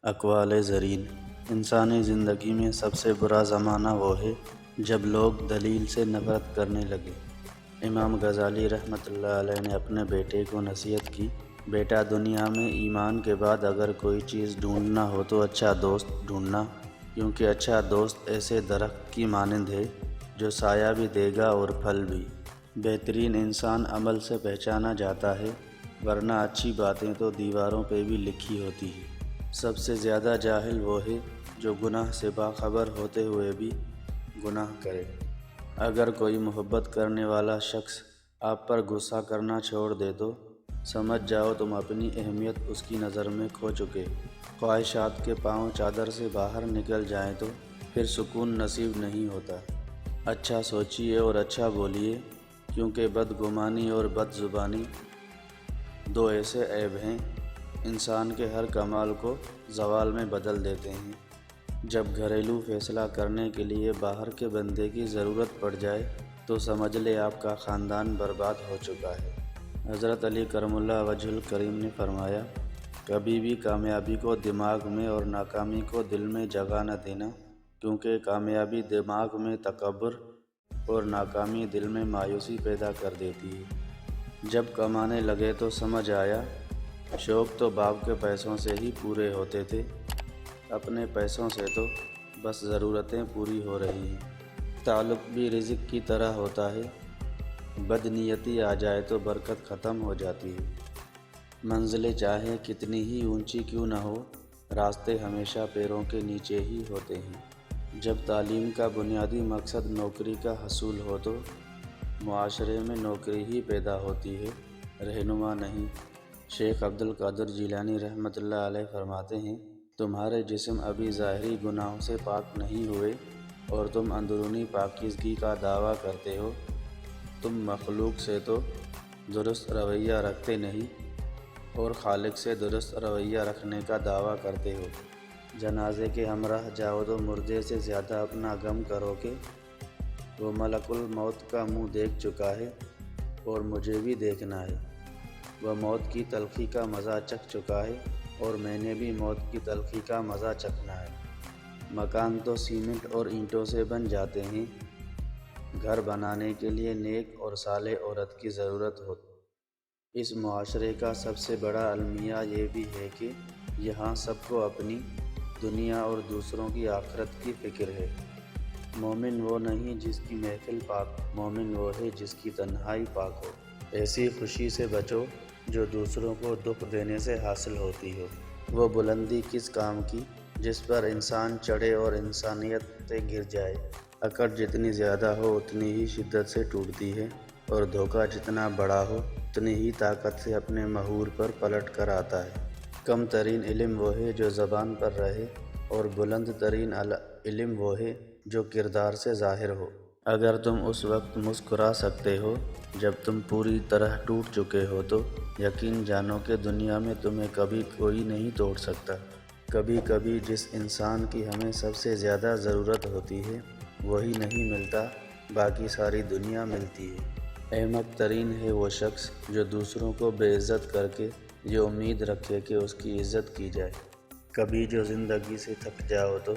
اقوال زرین: انسانی زندگی میں سب سے برا زمانہ وہ ہے جب لوگ دلیل سے نفرت کرنے لگے۔ امام غزالی رحمۃ اللہ علیہ نے اپنے بیٹے کو نصیحت کی، بیٹا دنیا میں ایمان کے بعد اگر کوئی چیز ڈھونڈنا ہو تو اچھا دوست ڈھونڈنا، کیونکہ اچھا دوست ایسے درخت کی مانند ہے جو سایہ بھی دے گا اور پھل بھی۔ بہترین انسان عمل سے پہچانا جاتا ہے، ورنہ اچھی باتیں تو دیواروں پہ بھی لکھی ہوتی ہیں۔ سب سے زیادہ جاہل وہ ہے جو گناہ سے باخبر ہوتے ہوئے بھی گناہ کرے۔ اگر کوئی محبت کرنے والا شخص آپ پر غصہ کرنا چھوڑ دے تو سمجھ جاؤ تم اپنی اہمیت اس کی نظر میں کھو چکے۔ خواہشات کے پاؤں چادر سے باہر نکل جائیں تو پھر سکون نصیب نہیں ہوتا۔ اچھا سوچیے اور اچھا بولیے، کیونکہ بدگمانی اور بد زبانی دو ایسے عیب ہیں انسان کے ہر کمال کو زوال میں بدل دیتے ہیں۔ جب گھریلو فیصلہ کرنے کے لیے باہر کے بندے کی ضرورت پڑ جائے تو سمجھ لے آپ کا خاندان برباد ہو چکا ہے۔ حضرت علی کرم اللہ وجہ الکریم نے فرمایا، کبھی بھی کامیابی کو دماغ میں اور ناکامی کو دل میں جگہ نہ دینا، کیونکہ کامیابی دماغ میں تکبر اور ناکامی دل میں مایوسی پیدا کر دیتی ہے۔ جب کمانے لگے تو سمجھ آیا شوق تو باپ کے پیسوں سے ہی پورے ہوتے تھے، اپنے پیسوں سے تو بس ضرورتیں پوری ہو رہی ہیں۔ تعلق بھی رزق کی طرح ہوتا ہے، بدنیتی آ جائے تو برکت ختم ہو جاتی ہے۔ منزلیں چاہے کتنی ہی اونچی کیوں نہ ہو، راستے ہمیشہ پیروں کے نیچے ہی ہوتے ہیں۔ جب تعلیم کا بنیادی مقصد نوکری کا حصول ہو تو معاشرے میں نوکری ہی پیدا ہوتی ہے، رہنما نہیں۔ شیخ عبد القادر جیلانی رحمۃ اللہ علیہ فرماتے ہیں، تمہارے جسم ابھی ظاہری گناہوں سے پاک نہیں ہوئے اور تم اندرونی پاکیزگی کا دعویٰ کرتے ہو۔ تم مخلوق سے تو درست رویہ رکھتے نہیں اور خالق سے درست رویہ رکھنے کا دعویٰ کرتے ہو۔ جنازے کے ہمراہ جاؤ تو مردے سے زیادہ اپنا غم کرو کہ وہ ملک الموت کا منہ دیکھ چکا ہے اور مجھے بھی دیکھنا ہے۔ وہ موت کی تلخی کا مزہ چکھ چکا ہے اور میں نے بھی موت کی تلخی کا مزہ چکھنا ہے۔ مکان تو سیمنٹ اور اینٹوں سے بن جاتے ہیں، گھر بنانے کے لیے نیک اور صالح عورت کی ضرورت ہوتی ہے۔ اس معاشرے کا سب سے بڑا المیہ یہ بھی ہے کہ یہاں سب کو اپنی دنیا اور دوسروں کی آخرت کی فکر ہے۔ مومن وہ نہیں جس کی محفل پاک، مومن وہ ہے جس کی تنہائی پاک ہو۔ ایسی خوشی سے بچو جو دوسروں کو دکھ دینے سے حاصل ہوتی ہو۔ وہ بلندی کس کام کی جس پر انسان چڑھے اور انسانیت سے گر جائے۔ اکڑ جتنی زیادہ ہو اتنی ہی شدت سے ٹوٹتی ہے، اور دھوکہ جتنا بڑا ہو اتنی ہی طاقت سے اپنے محور پر پلٹ کر آتا ہے۔ کم ترین علم وہ ہے جو زبان پر رہے، اور بلند ترین علم وہ ہے جو کردار سے ظاہر ہو۔ اگر تم اس وقت مسکرا سکتے ہو جب تم پوری طرح ٹوٹ چکے ہو تو یقین جانو کہ دنیا میں تمہیں کبھی کوئی نہیں توڑ سکتا۔ کبھی کبھی جس انسان کی ہمیں سب سے زیادہ ضرورت ہوتی ہے وہی نہیں ملتا، باقی ساری دنیا ملتی ہے۔ احمق ترین ہے وہ شخص جو دوسروں کو بے عزت کر کے یہ امید رکھے کہ اس کی عزت کی جائے۔ کبھی جو زندگی سے تھک جاؤ تو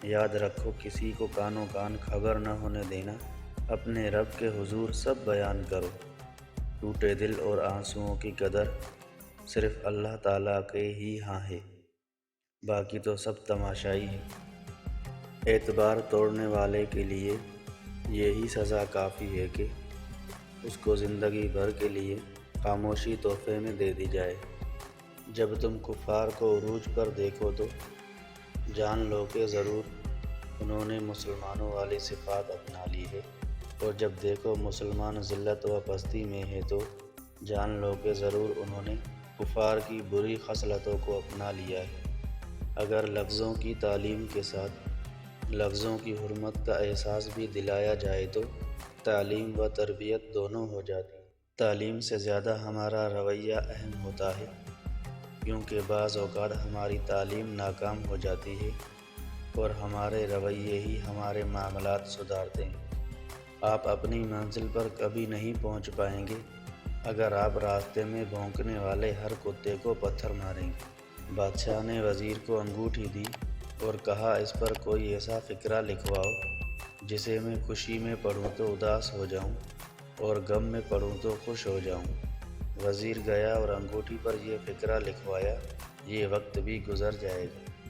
یاد رکھو کسی کو کانوں کان خبر نہ ہونے دینا، اپنے رب کے حضور سب بیان کرو۔ ٹوٹے دل اور آنسوؤں کی قدر صرف اللہ تعالیٰ کے ہی ہاں ہے، باقی تو سب تماشائی ہے۔ اعتبار توڑنے والے کے لیے یہی سزا کافی ہے کہ اس کو زندگی بھر کے لیے خاموشی تحفے میں دے دی جائے۔ جب تم کفار کو عروج پر دیکھو تو جان لو کہ ضرور انہوں نے مسلمانوں والی صفات اپنا لی ہے، اور جب دیکھو مسلمان ذلت و پستی میں ہے تو جان لو کہ ضرور انہوں نے کفار کی بری خصلتوں کو اپنا لیا ہے۔ اگر لفظوں کی تعلیم کے ساتھ لفظوں کی حرمت کا احساس بھی دلایا جائے تو تعلیم و تربیت دونوں ہو جاتی۔ تعلیم سے زیادہ ہمارا رویہ اہم ہوتا ہے، کیونکہ بعض اوقات ہماری تعلیم ناکام ہو جاتی ہے اور ہمارے رویے ہی ہمارے معاملات سدھارتے ہیں۔ آپ اپنی منزل پر کبھی نہیں پہنچ پائیں گے اگر آپ راستے میں بھونکنے والے ہر کتے کو پتھر ماریں گے۔ بادشاہ نے وزیر کو انگوٹھی دی اور کہا اس پر کوئی ایسا فقرہ لکھواؤ جسے میں خوشی میں پڑھوں تو اداس ہو جاؤں اور غم میں پڑھوں تو خوش ہو جاؤں۔ وزیر گیا اور انگوٹھی پر یہ فقرہ لکھوایا، یہ وقت بھی گزر جائے گا۔